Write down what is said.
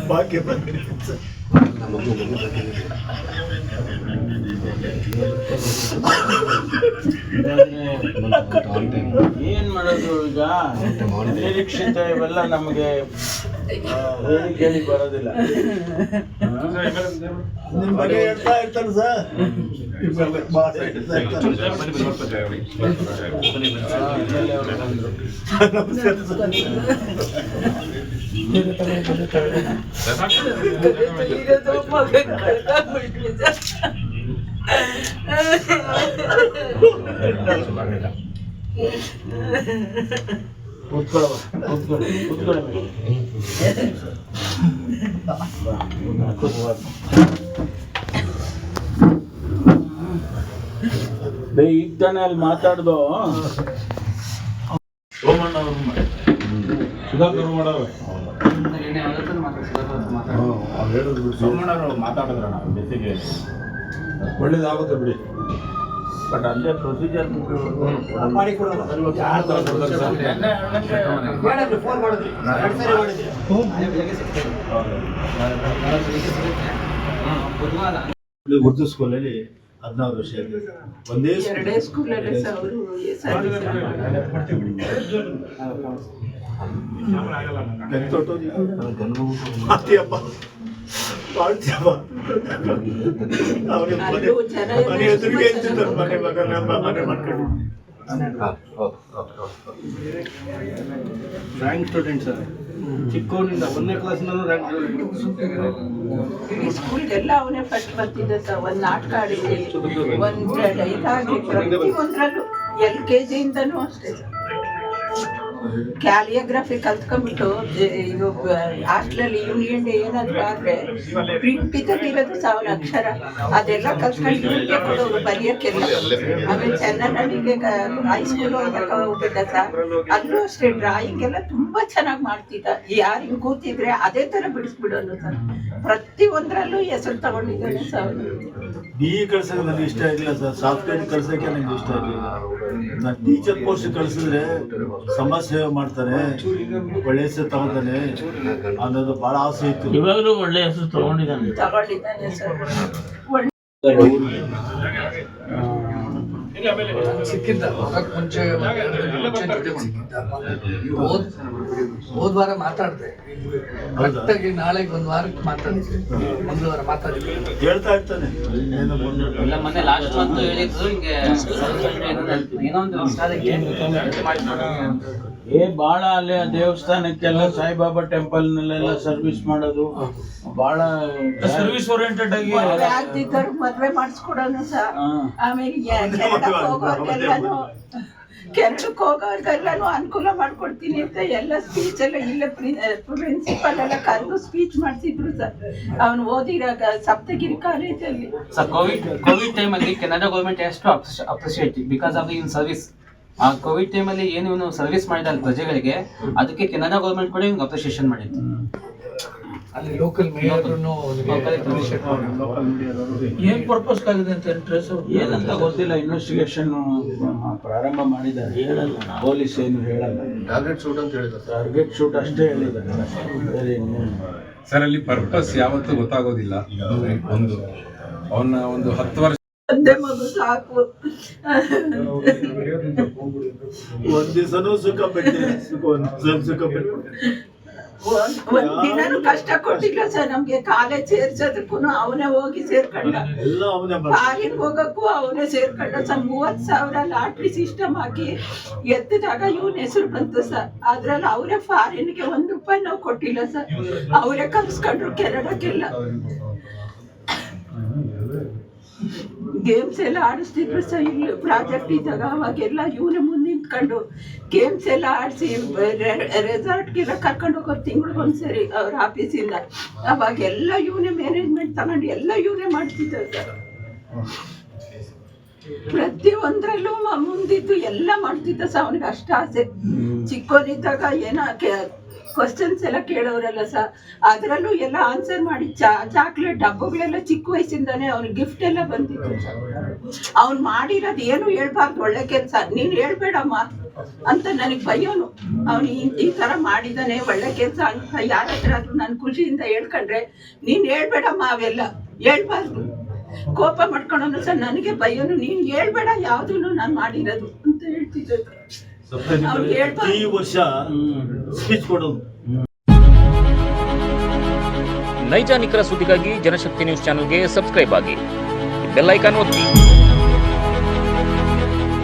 ಭಾಗ್ಯ ಏನ್ ಮಾಡೋದು ಈಗ ನಿರೀಕ್ಷಿತ ಇವೆಲ್ಲ ನಮಗೆ ಹೇಳಿ ಬರೋದಿಲ್ಲ. ನಿಮ್ ಬಗ್ಗೆ ಹೇಳ್ತಾ ಇರ್ತಾರೆ ಸರ್. ಈಗ ತಾನೇ ಅಲ್ಲಿ ಮಾತಾಡ್ದು ಸೋಮಣ್ಣ ಸುಧಾಕರ್ ಮಾಡೋರು ಸೋಮಣ್ಣವರು ಮಾತಾಡಿದ್ರ ನಾವು ಬೇಸಿಗೆ ಒಳ್ಳೇದಾಗುತ್ತೆ ಬಿಡಿ. ಬಟ್ ಅಲ್ಲೇ ಪ್ರೊಸೀಜರ್ ಉರ್ದು ಸ್ಕೂಲಲ್ಲಿ 16 ವರ್ಷ ಒಂದೇ ಸ್ಕೂಲಲ್ಲಿ ರ್ಯಾಂಕ್ ಸ್ಟೂಡೆಂಟ್ ಸರ್. ಚಿಕ್ಕವನಿಂದ 1ನೇ ಕ್ಲಾಸ್ನಲ್ಲೂ ರ್ಯಾಂಕ್ ಸ್ಕೂಲ್ಗೆಲ್ಲ ಅವನೇ ಫಸ್ಟ್ ಬರ್ತಿದ್ದ ಸರ್. ಒಂದು ನಾಟಕ ಆಡಿದ್ವಿ, ಒಂದು ಇದಾಗಿ ಪ್ರತಿಯೊಂದ್ರಲ್ಲೂ LKG ಇಂದನೂ ಅಷ್ಟೇ ಸರ್. ಕ್ಯಾಲಿಯೋಗ್ರಫಿ ಕಲ್ತ್ಕೊಂಡ್ಬಿಟ್ಟು ಇದು ಹಾಸ್ಟೆಲಲ್ಲಿ ಯೂನಿಯನ್ ಡೇ ಏನಾದ್ರು ಆದ್ರೆ ಪ್ರಿಂಟ್ ಬಿದ್ದಿರೋದು 1000 ಅಕ್ಷರ ಅದೆಲ್ಲ ಕಲ್ತ್ಕೊಂಡು ಇವ್ರಿಗೆ ಕೊಡೋರು ಬರೆಯೋಕ್ಕೆಲ್ಲ. ಆಮೇಲೆ ಚೆನ್ನನಹಳ್ಳಿಗೆ ಹೈಸ್ಕೂಲ್ ಹೋಗ್ಬಿಟ್ಟ ಸರ್. ಅಲ್ಲೂ ಅಷ್ಟೇ ಡ್ರಾಯಿಂಗ್ ಎಲ್ಲ ತುಂಬಾ ಚೆನ್ನಾಗಿ ಮಾಡ್ತಿದ್ದ. ಯಾರು ಹಿಂಗ್ ಕೂತಿದ್ರೆ ಅದೇ ತರ ಬಿಡಿಸ್ಬಿಡೋನು ಸರ್. ಪ್ರತಿಯೊಂದ್ರಲ್ಲೂ ಹೆಸರು ತಗೊಂಡಿದ್ದಾನೆ ಸರ್. BE ಕಳ್ಸಕ್ಕೆ ನನಗೆ ಇಷ್ಟ ಆಗಿಲ್ಲ ಸರ್. ಸಾಫ್ಟ್ವೇರ್ ಕಳ್ಸಕ್ಕೆ ನನಗೆ ಇಷ್ಟ ಆಗಿಲ್ಲ. ನಾನು ಟೀಚರ್ ಪೋಸ್ಟ್ ಕಳ್ಸಿದ್ರೆ ಸಮಾಜ ಸೇವೆ ಮಾಡ್ತಾನೆ, ಒಳ್ಳೆ ಹೆಸರು ತಗೊಂತಾನೆ ಅನ್ನೋದು ಬಹಳ ಆಸೆ ಇತ್ತು. ಇವಾಗಲೂ ಒಳ್ಳೆ ಹೆಸರು ತಗೊಂಡಿದ್ದಾನೆ ಸರ್. ಸಿಕ್ಕಿದ್ದ ಮುಂಚೆ ಹೋದ್ ವಾರ ಮಾತಾಡ್ದೆ. ಕರೆಕ್ಟಾಗಿ ನಾಳೆಗೆ 1 ವಾರಕ್ಕೆ ಮಾತಾಡಿದ್ವಿ. ಒಂದು ವಾರ ಮಾತಾಡಿದ್ವಿ. ಹೇಳ್ತಾ ಇರ್ತಾನೆ ಮೊನ್ನೆ ಲಾಸ್ಟ್ ಮಂತ್ ಹೇಳಿದ್ರು ಹಿಂಗೆ ಬಾಳ ಅಲ್ಲಿ ದೇವಸ್ಥಾನಕ್ಕೆಲ್ಲ ಸಾಯಿಬಾಬಾ ಟೆಂಪಲ್ ನಲ್ಲೆಲ್ಲ ಸರ್ವಿಸ್ ಮಾಡೋದು ಬಹಳ ಸರ್ವಿಸ್ ಓರಿಯೆಂಟೆಡ್ ಆಗಿ ಆಗ್ತಿದ್ದರು ಮದ್ವೆ ಮಾಡಿಸ್ಕೊಡೋನು ಸರ್. ಆಮೇಲೆ ಕೆರಳಕ್ಕೆ ಹೋಗೋರ್ಗೆಲ್ಲಾನು ಅನುಕೂಲ ಮಾಡ್ಕೊಡ್ತೀನಿ ಅಂತ ಎಲ್ಲ ಸ್ಪೀಚ್ ಎಲ್ಲ ಇಲ್ಲ ಪ್ರಿನ್ಸಿಪಲ್ ಎಲ್ಲ ಕರೆದು ಸ್ಪೀಚ್ ಮಾಡ್ತಿದ್ರು ಸರ್. ಅವನು ಓದಿರಾಗ ಸಪ್ತಗಿರಿ ಕಾಲೇಜಲ್ಲಿ. ಕೋವಿಡ್ ಟೈಮಲ್ಲಿ ಕೆನಡಾ ಗೌರ್ಮೆಂಟ್ ಎಷ್ಟು appreciate because of in service. ಆ ಕೋವಿಡ್ ಟೈಮಲ್ಲಿ ಏನು ಇವನು ಸರ್ವಿಸ್ ಮಾಡಿದ ಪ್ರಜೆಗಳಿಗೆ, ಅದಕ್ಕೆ ಕೆನಡಾ ಗೌರ್ಮೆಂಟ್ ಕೂಡ ಇವ್ನಿಗೆ ಅಪ್ರಿಸಿಯೇಷನ್ ಮಾಡಿತ್ತು. ಅಲ್ಲಿ ಲೋಕಲ್ ಮೇಯರ್ ಏನ್ ಪರ್ಪಸ್ ಆಗಿದೆ ಅಂತ ಏನಂತ ಗೊತ್ತಿಲ್ಲ. ಇನ್ವೆಸ್ಟಿಗೇಷನ್ ಪ್ರಾರಂಭ ಮಾಡಿದ್ದಾರೆ, ಹೇಳಲ್ಲ. ಪೊಲೀಸ್ ಏನು ಹೇಳಲ್ಲ. ಟಾರ್ಗೆಟ್ ಶೂಟ್ ಅಂತ ಹೇಳಿದ್ದಾರೆ. ಟಾರ್ಗೆಟ್ ಶೂಟ್ ಅಷ್ಟೇ ಹೇಳಿದ್ದಾರೆ. ಸರ್ ಅಲ್ಲಿ ಪರ್ಪಸ್ ಯಾವತ್ತೂ ಗೊತ್ತಾಗೋದಿಲ್ಲ. ಅವನ ಒಂದು 10 ವರ್ಷ ಒಂದೇ ಮಗು ಸಾಕು. ಒಂದ್ ದಿವಸನೂ ಸುಖ ಪಟ್ಟಿಲ್ಲ. ಸುಖ ಒಂದ್ ದಿನಾನು ಕಷ್ಟ ಕೊಟ್ಟಿಲ್ಲ ಸರ್. ನಮ್ಗೆ ಕಾಲೇಜ್ ಸೇರ್ಸೋದಕ್ಕೂ ಅವನೇ ಹೋಗಿ ಸೇರ್ಕೊಂಡ. ಎಲ್ಲ ಅವನೇ ಫಾರಿನ್ ಹೋಗಕ್ಕೂ ಅವನೇ ಸೇರ್ಕೊಂಡ ಸರ್. 30,000 ಲಾಟ್ರಿ ಸಿಸ್ಟಮ್ ಹಾಕಿ ಎತ್ತಿದಾಗ ಇವನ್ ಹೆಸರು ಬಂತು ಸರ್. ಅದ್ರಲ್ಲಿ ಅವರೇ ಫಾರಿನ್ಗೆ 1 ರೂಪಾಯಿ ನಾವು ಕೊಟ್ಟಿಲ್ಲ ಸರ್. ಅವರೇ ಕಲ್ಸ್ಕೊಂಡ್ರು ಕೆನಡಕ್ಕೆಲ್ಲ. ಗೇಮ್ಸ್ ಎಲ್ಲ ಆಡಿಸ್ತಿದ್ರು ಸರ್. ಇಲ್ಲಿ ಪ್ರಾಜೆಕ್ಟ್ ಇದ್ದಾಗ ಅವಾಗೆಲ್ಲ ಇವನೇ ಮುಂದೆ ನಿಂತ್ಕೊಂಡು ಗೇಮ್ಸ್ ಎಲ್ಲ ಆಡಿಸಿ ರೆಸಾರ್ಟ್ಗೆಲ್ಲ ಕರ್ಕೊಂಡು ಹೋಗೋದು ತಿಂಗಳಿಗೊಂದ್ಸರಿ ಅವ್ರ ಆಫೀಸಿಂದ. ಅವಾಗೆಲ್ಲ ಇವನೇ ಮ್ಯಾನೇಜ್ಮೆಂಟ್ ತಗೊಂಡು ಎಲ್ಲ ಇವನೇ ಮಾಡ್ತಿದ್ದ ಸರ್. ಪ್ರತಿಯೊಂದ್ರಲ್ಲೂ ಮುಂದಿದ್ದು ಎಲ್ಲ ಮಾಡ್ತಿದ್ದ ಸರ್. ಅವನಿಗೆ ಅಷ್ಟ ಆಸೆ. ಚಿಕ್ಕವನಿದ್ದಾಗ ಏನೋ ಕ್ವಶನ್ಸ್ ಎಲ್ಲ ಕೇಳೋರಲ್ಲ ಸರ್. ಅದರಲ್ಲೂ ಎಲ್ಲ ಆನ್ಸರ್ ಮಾಡಿ ಚಾಕ್ಲೇಟ್ ಡಬ್ಬಗಳೆಲ್ಲ ಚಿಕ್ಕ ವಯಸ್ಸಿಂದಾನೆ ಅವ್ನಿಗೆ ಗಿಫ್ಟ್ ಎಲ್ಲ ಬಂದಿತ್ತು ಸರ್. ಅವ್ನು ಮಾಡಿರೋದು ಏನು ಹೇಳ್ಬಾರ್ದು ಒಳ್ಳೆ ಕೆಲಸ. ನೀನು ಹೇಳ್ಬೇಡಮ್ಮ ಅಂತ ನನಗೆ ಭಯೋನು. ಅವನು ಈ ತರ ಮಾಡಿದಾನೆ ಒಳ್ಳೆ ಕೆಲಸ ಅಂತ ಯಾರ ಹತ್ರ ಆದ್ರೂ ನಾನು ಖುಷಿಯಿಂದ ಹೇಳ್ಕೊಂಡ್ರೆ, ನೀನ್ ಹೇಳ್ಬೇಡಮ್ಮ ಅವೆಲ್ಲ ಹೇಳ್ಬಾರ್ದು, ಕೋಪ ಮಾಡ್ಕೊಳೋನು ಸರ್ ನನಗೆ ಭಯೋನು, ನೀನ್ ಹೇಳ್ಬೇಡ ಯಾವ್ದೂನು ನಾನು ಮಾಡಿರೋದು ಅಂತ ಹೇಳ್ತಿದ್ದೆ. ಅವ್ರಿಗೆ ಹೇಳ್ಬಾರ್ದು. ಈ ವರ್ಷ ಸ್ಪೀಚ್ ಕೊಡೋದು. ನೈಜ ನಿಖರ ಸುದ್ದಿಗಾಗಿ ಜನಶಕ್ತಿ ನ್ಯೂಸ್ ಚಾನೆಲ್ಗೆ ಸಬ್ಸ್ಕ್ರೈಬ್ ಆಗಿ, ಬೆಲ್ ಐಕಾನ್ ಒತ್ತಿ.